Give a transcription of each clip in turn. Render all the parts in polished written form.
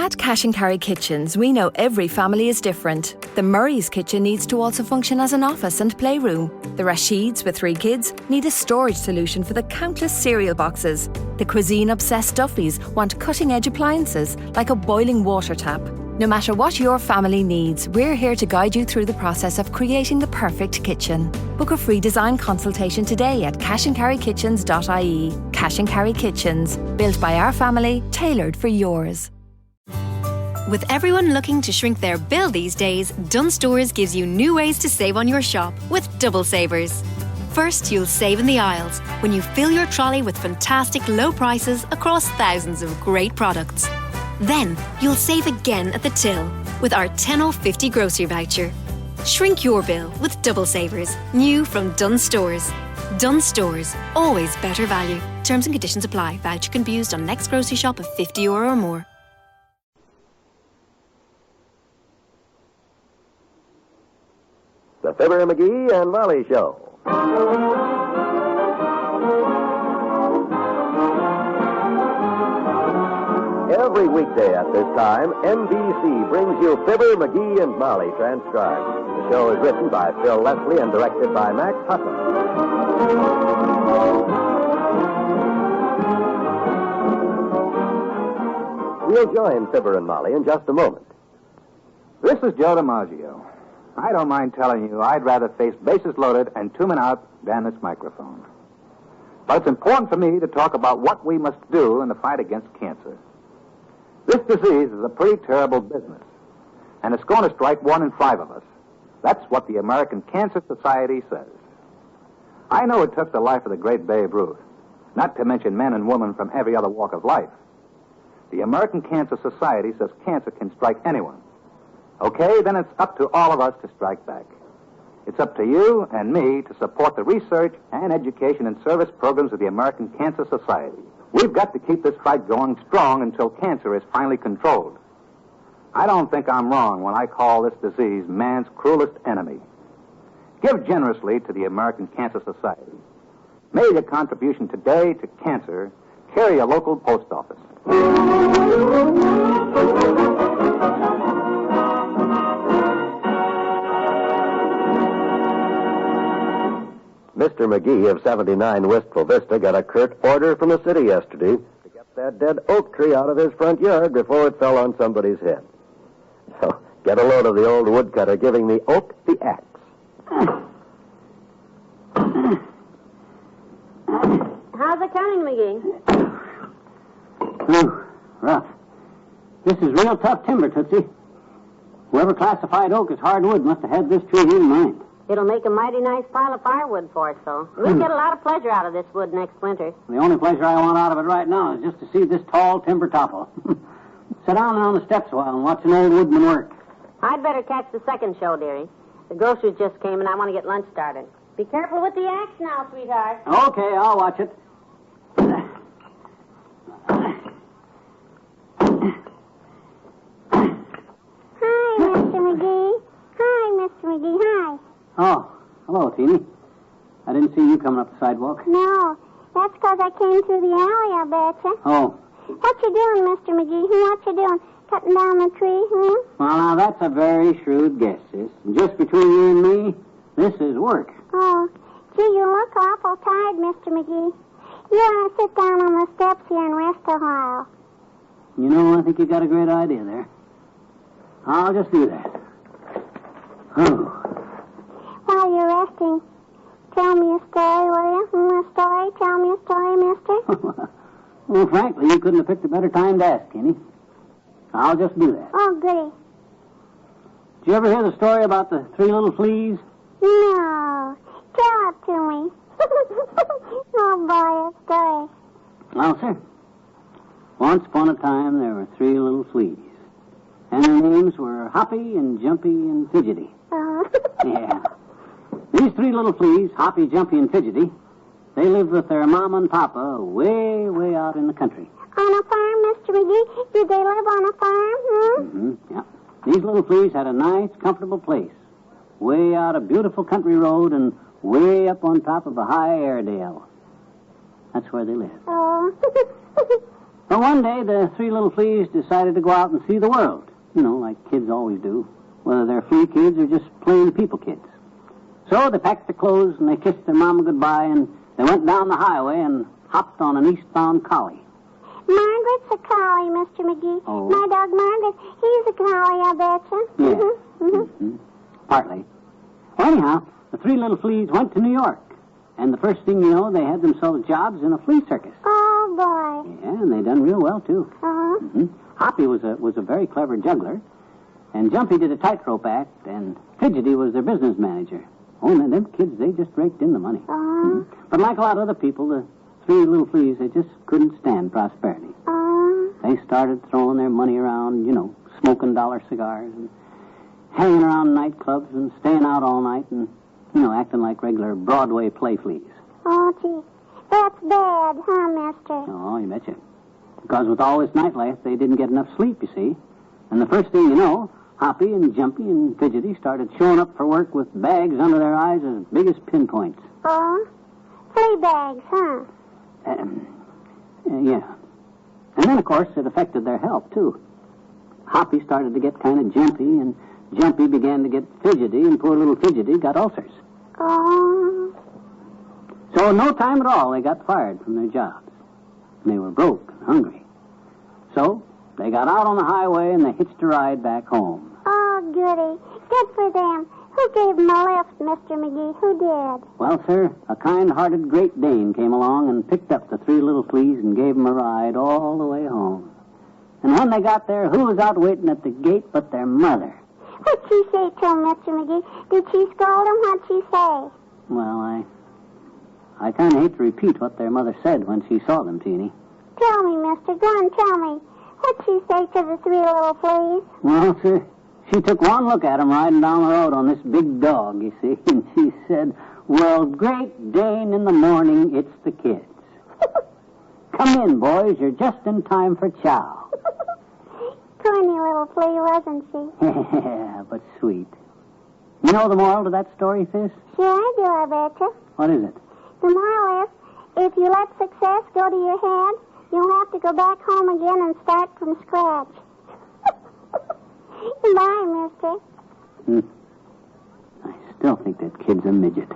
At Cash and Carry Kitchens, we know every family is different. The Murray's kitchen needs to also function as an office and playroom. The Rashids with 3 kids need a storage solution for the countless cereal boxes. The cuisine-obsessed Duffys want cutting-edge appliances like a boiling water tap. No matter what your family needs, we're here to guide you through the process of creating the perfect kitchen. Book a free design consultation today at cashandcarrykitchens.ie. Cash and Carry Kitchens, built by our family, tailored for yours. With everyone looking to shrink their bill these days, Dunnes Stores gives you new ways to save on your shop with double savers. First, you'll save in the aisles when you fill your trolley with fantastic low prices across thousands of great products. Then, you'll save again at the till with our 10 off 50 grocery voucher. Shrink your bill with double savers, new from Dunnes Stores. Dunnes Stores, always better value. Terms and conditions apply. Voucher can be used on next grocery shop of €50 or more. The Fibber, MCGee, and Molly Show. Every weekday at this time, NBC brings you Fibber, McGee, and Molly transcribed. The show is written by Phil Leslie and directed by Max Hutton. We'll join Fibber and Molly in just a moment. This is Joe DiMaggio. I don't mind telling you I'd rather face bases loaded and 2 men out than this microphone. But it's important for me to talk about what we must do in the fight against cancer. This disease is a pretty terrible business, and it's going to strike 1 in 5 of us. That's what the American Cancer Society says. I know it took the life of the great Babe Ruth, not to mention men and women from every other walk of life. The American Cancer Society says cancer can strike anyone. Okay, then it's up to all of us to strike back. It's up to you and me to support the research and education and service programs of the American Cancer Society. We've got to keep this fight going strong until cancer is finally controlled. I don't think I'm wrong when I call this disease man's cruelest enemy. Give generously to the American Cancer Society. Make a contribution today to cancer. Carry a local post office. Mr. McGee of 79 Wistful Vista got a curt order from the city yesterday to get that dead oak tree out of his front yard before it fell on somebody's head. So, get a load of the old woodcutter giving the oak the axe. How's it coming, McGee? Rough. This is real tough timber, Tootsie. Whoever classified oak as hardwood must have had this tree in mind. It'll make a mighty nice pile of firewood for us, though. We'll get a lot of pleasure out of this wood next winter. The only pleasure I want out of it right now is just to see this tall timber topple. Sit down on the steps a while and watch an old woodman work. I'd better catch the second show, dearie. The groceries just came and I want to get lunch started. Be careful with the axe now, sweetheart. Okay, I'll watch it. Hi, Mr. McGee. Hi, Mr. McGee. Hi. Oh, hello, Teeny. I didn't see you coming up the sidewalk. No, that's because I came through the alley, I betcha. Oh. What you doing, Mr. McGee? What you doing? Cutting down the tree, Well, now, that's a very shrewd guess, sis. And just between you and me, this is work. Oh, gee, you look awful tired, Mr. McGee. You want to sit down on the steps here and rest a while. You know, I think you got a great idea there. I'll just do that. Oh. While you're resting, tell me a story, will you? A story? Tell me a story, mister. Well, frankly, you couldn't have picked a better time to ask, Kenny. I'll just do that. Oh, goody. Did you ever hear the story about the 3 little fleas? No. Tell it to me. Oh, boy, a story. Well, sir, once upon a time, there were 3 little fleas. And their names were Hoppy and Jumpy and Fidgety. Oh. Yeah. These 3 little fleas, Hoppy, Jumpy, and Fidgety, they lived with their mama and papa way, way out in the country. On a farm, Mr. McGee? Did they live on a farm, Mm-hmm, yeah. These little fleas had a nice, comfortable place, way out a beautiful country road and way up on top of a high Airedale. That's where they lived. Oh. But one day, the three little fleas decided to go out and see the world. You know, like kids always do, whether they're flea kids or just plain people kids. So they packed their clothes and they kissed their mama goodbye and they went down the highway and hopped on an eastbound collie. Margaret's a collie, Mr. McGee. Oh. My dog Margaret, he's a collie, I betcha. Yeah. Partly. Well, anyhow, the three little fleas went to New York. And the first thing you know, they had themselves jobs in a flea circus. Oh, boy. Yeah, and they done real well, too. Uh-huh. Hoppy was a very clever juggler. And Jumpy did a tightrope act. And Fidgety was their business manager. Oh, man, them kids, they just raked in the money. Uh-huh. But like a lot of other people, the three little fleas, they just couldn't stand prosperity. They started throwing their money around, you know, smoking dollar cigars and hanging around nightclubs and staying out all night and, you know, acting like regular Broadway play fleas. Oh, gee. That's bad, huh, mister? Oh, you betcha. Because with all this nightlife, they didn't get enough sleep, you see. And the first thing you know, Hoppy and Jumpy and Fidgety started showing up for work with bags under their eyes as big as pinpoints. Oh? Flea bags, huh? Yeah. And then, of course, it affected their health, too. Hoppy started to get kind of jumpy, and Jumpy began to get fidgety, and poor little Fidgety got ulcers. Oh. So in no time at all, they got fired from their jobs. And they were broke and hungry. So they got out on the highway, and they hitched a ride back home. Oh, goody. Good for them. Who gave them a lift, Mr. McGee? Who did? Well, sir, a kind-hearted Great Dane came along and picked up the three little fleas and gave them a ride all the way home. And when they got there, who was out waiting at the gate but their mother? What'd she say to him, Mr. McGee? Did she scold him? What'd she say? Well, I kind of hate to repeat what their mother said when she saw them, Teeny. Tell me, mister. Go on, tell me. What'd she say to the three little fleas? Well, sir, she took one look at him riding down the road on this big dog, you see, and she said, "Well, Great Dane in the morning, it's the kids. Come in, boys. You're just in time for chow." Corny little flea, wasn't she? Yeah, but sweet. You know the moral to that story, Fizz? Sure I do, I betcha. What is it? The moral is, if you let success go to your head, you'll have to go back home again and start from scratch. Bye, mister. I still think that kid's a midget.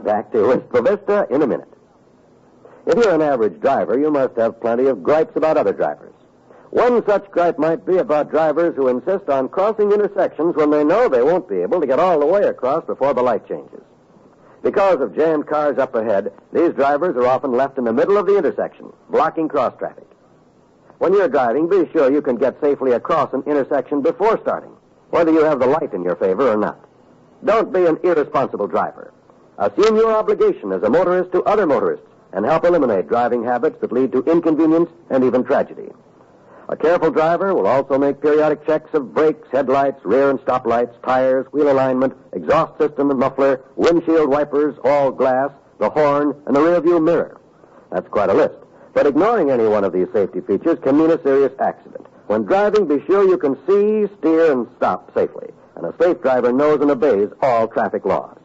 Back to Wistful Vista in a minute. If you're an average driver, you must have plenty of gripes about other drivers. One such gripe might be about drivers who insist on crossing intersections when they know they won't be able to get all the way across before the light changes. Because of jammed cars up ahead, these drivers are often left in the middle of the intersection, blocking cross traffic. When you're driving, be sure you can get safely across an intersection before starting, whether you have the light in your favor or not. Don't be an irresponsible driver. Assume your obligation as a motorist to other motorists and help eliminate driving habits that lead to inconvenience and even tragedy. A careful driver will also make periodic checks of brakes, headlights, rear and stop lights, tires, wheel alignment, exhaust system and muffler, windshield wipers, all glass, the horn, and the rearview mirror. That's quite a list. But ignoring any one of these safety features can mean a serious accident. When driving, be sure you can see, steer, and stop safely. And a safe driver knows and obeys all traffic laws.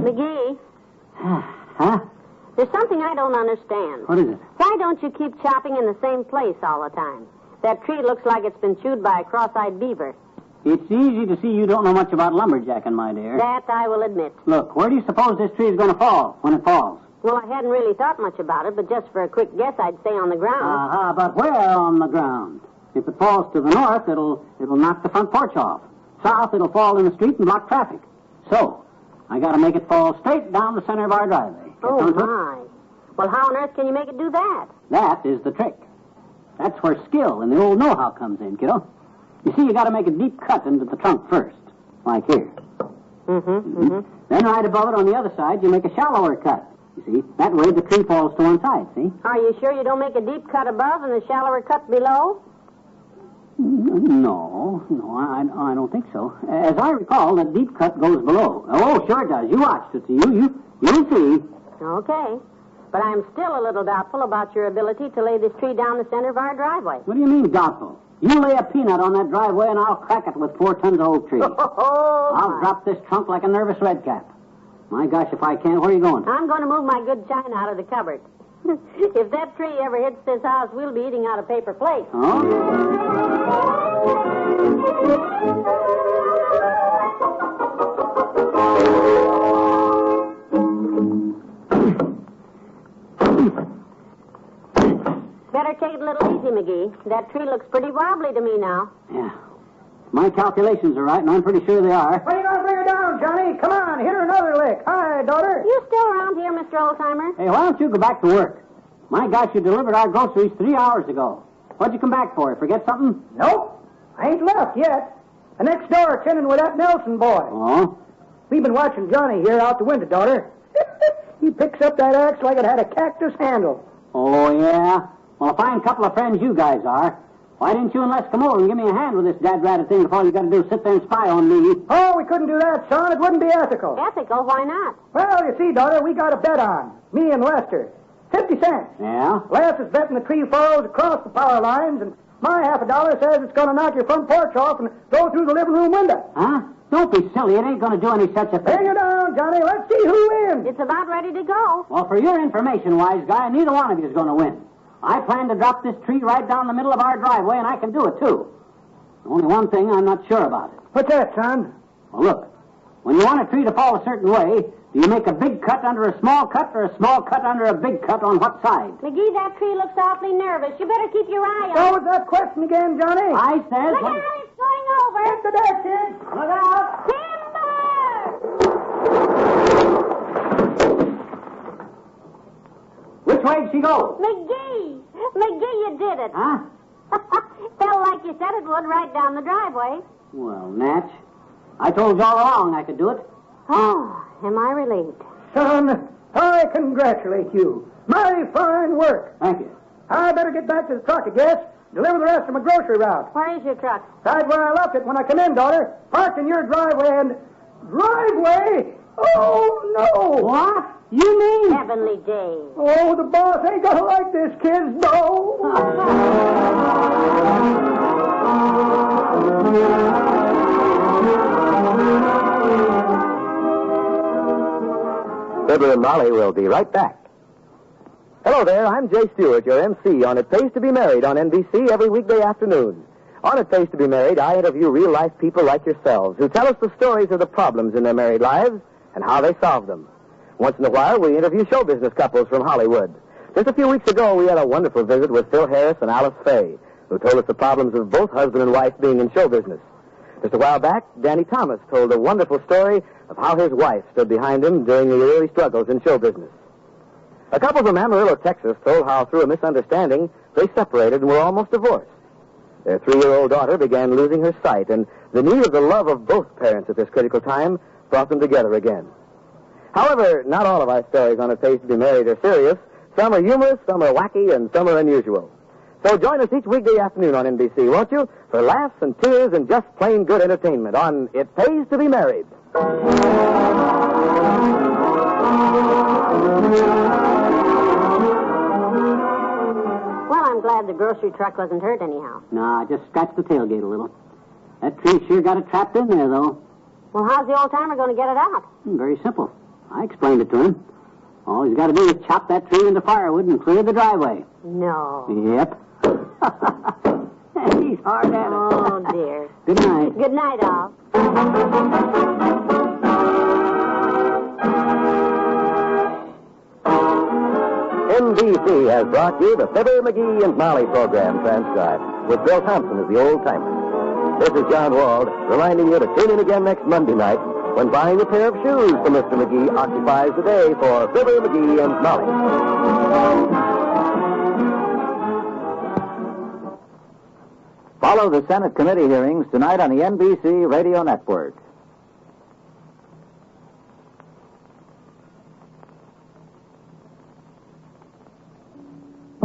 McGee, Huh? there's something I don't understand. What is it? Why don't you keep chopping in the same place all the time? That tree looks like it's been chewed by a cross-eyed beaver. It's easy to see you don't know much about lumberjacking, my dear. That I will admit. Look, where do you suppose this tree is going to fall when it falls? Well, I hadn't really thought much about it, but just for a quick guess, I'd say on the ground. Uh-huh, but where on the ground? If it falls to the north, it'll knock the front porch off. South, it'll fall in the street and block traffic. So, I got to make it fall straight down the center of our driveway. Oh, my. Well, how on earth can you make it do that? That is the trick. That's where skill and the old know-how comes in, kiddo. You see, you got to make a deep cut into the trunk first, like here. Mm-hmm. Then right above it on the other side, you make a shallower cut. You see, that way the tree falls to one side, see? Are you sure you don't make a deep cut above and a shallower cut below? No, I don't think so. As I recall, that deep cut goes below. Oh, sure it does. You watch, Tootsie. You'll see. Okay. But I'm still a little doubtful about your ability to lay this tree down the center of our driveway. What do you mean, doubtful? You lay a peanut on that driveway and I'll crack it with 4 tons of oak tree. I'll drop this trunk like a nervous redcap. My gosh, if I can't, where are you going? I'm going to move my good china out of the cupboard. If that tree ever hits this house, we'll be eating out of paper plates. Oh? Better take it a little easy, McGee. That tree looks pretty wobbly to me now. Yeah. My calculations are right, and I'm pretty sure they are. When are you going to bring her down, Johnny? Come on, hit her another lick. Hi, daughter. You still around here, Mr. Oldtimer? Hey, why don't you go back to work? My gosh, you delivered our groceries 3 hours ago. What'd you come back for? Forget something? Nope. I ain't left yet. The next door attending with that Nelson boy. Oh? We've been watching Johnny here out the window, daughter. He picks up that axe like it had a cactus handle. Oh, yeah? Well, a fine couple of friends you guys are. Why didn't you and Les come over and give me a hand with this dad-ratted thing if all you got to do is sit there and spy on me? Oh, we couldn't do that, son. It wouldn't be ethical. Ethical? Why not? Well, you see, daughter, we got a bet on. Me and Lester. 50 cents. Yeah? Les is betting the tree falls across the power lines, and my $50 says it's going to knock your front porch off and go through the living room window. Huh? Don't be silly. It ain't going to do any such a thing. Bring her down, Johnny. Let's see who wins. It's about ready to go. Well, for your information, wise guy, neither one of you is going to win. I plan to drop this tree right down the middle of our driveway, and I can do it, too. Only one thing I'm not sure about it. What's that, son? Well, look. When you want a tree to fall a certain way, do you make a big cut under a small cut or a small cut under a big cut on what side? McGee, that tree looks awfully nervous. You better keep your eye on it. What was that question again, Johnny? I says... Look out, it's going over. Get the deck, kids. Look out. Timber! Which way'd she go? McGee, you did it. Huh? Felt like you said it would right down the driveway. Well, Natch, I told you all along I could do it. Oh, am I relieved? Son, I congratulate you. Mighty fine work. Thank you. I better get back to the truck, I guess. Deliver the rest of my grocery route. Where is your truck? Right where I left it when I come in, daughter. Parked in your driveway and... Driveway? Oh, no. What? You mean? Heavenly day. Oh, the boss ain't gonna like this, kids, no. Fibber and Molly will be right back. Hello there, I'm Jay Stewart, your MC on It Pays to Be Married on NBC every weekday afternoon. On It Pays to Be Married, I interview real-life people like yourselves who tell us the stories of the problems in their married lives and how they solve them. Once in a while, we interview show business couples from Hollywood. Just a few weeks ago, we had a wonderful visit with Phil Harris and Alice Faye, who told us the problems of both husband and wife being in show business. Just a while back, Danny Thomas told a wonderful story of how his wife stood behind him during the early struggles in show business. A couple from Amarillo, Texas, told how through a misunderstanding, they separated and were almost divorced. Their 3-year-old daughter began losing her sight, and the need of the love of both parents at this critical time brought them together again. However, not all of our stories on It Pays to Be Married are serious. Some are humorous, some are wacky, and some are unusual. So join us each weekday afternoon on NBC, won't you? For laughs and tears and just plain good entertainment on It Pays to Be Married. Well, I'm glad the grocery truck wasn't hurt anyhow. Nah, just scratched the tailgate a little. That tree sure got it trapped in there, though. Well, how's the old-timer going to get it out? Very simple. I explained it to him. All he's got to do is chop that tree into firewood and clear the driveway. No. Yep. He's hard at it. Oh, dear. Good night. Good night, all. NBC has brought you the Fibber, McGee, and Molly program transcribed with Bill Thompson as the old-timer. This is John Wald reminding you to tune in again next Monday night when buying a pair of shoes for Mr. McGee occupies the day for Fibber, McGee, and Molly. Follow the Senate committee hearings tonight on the NBC Radio Network.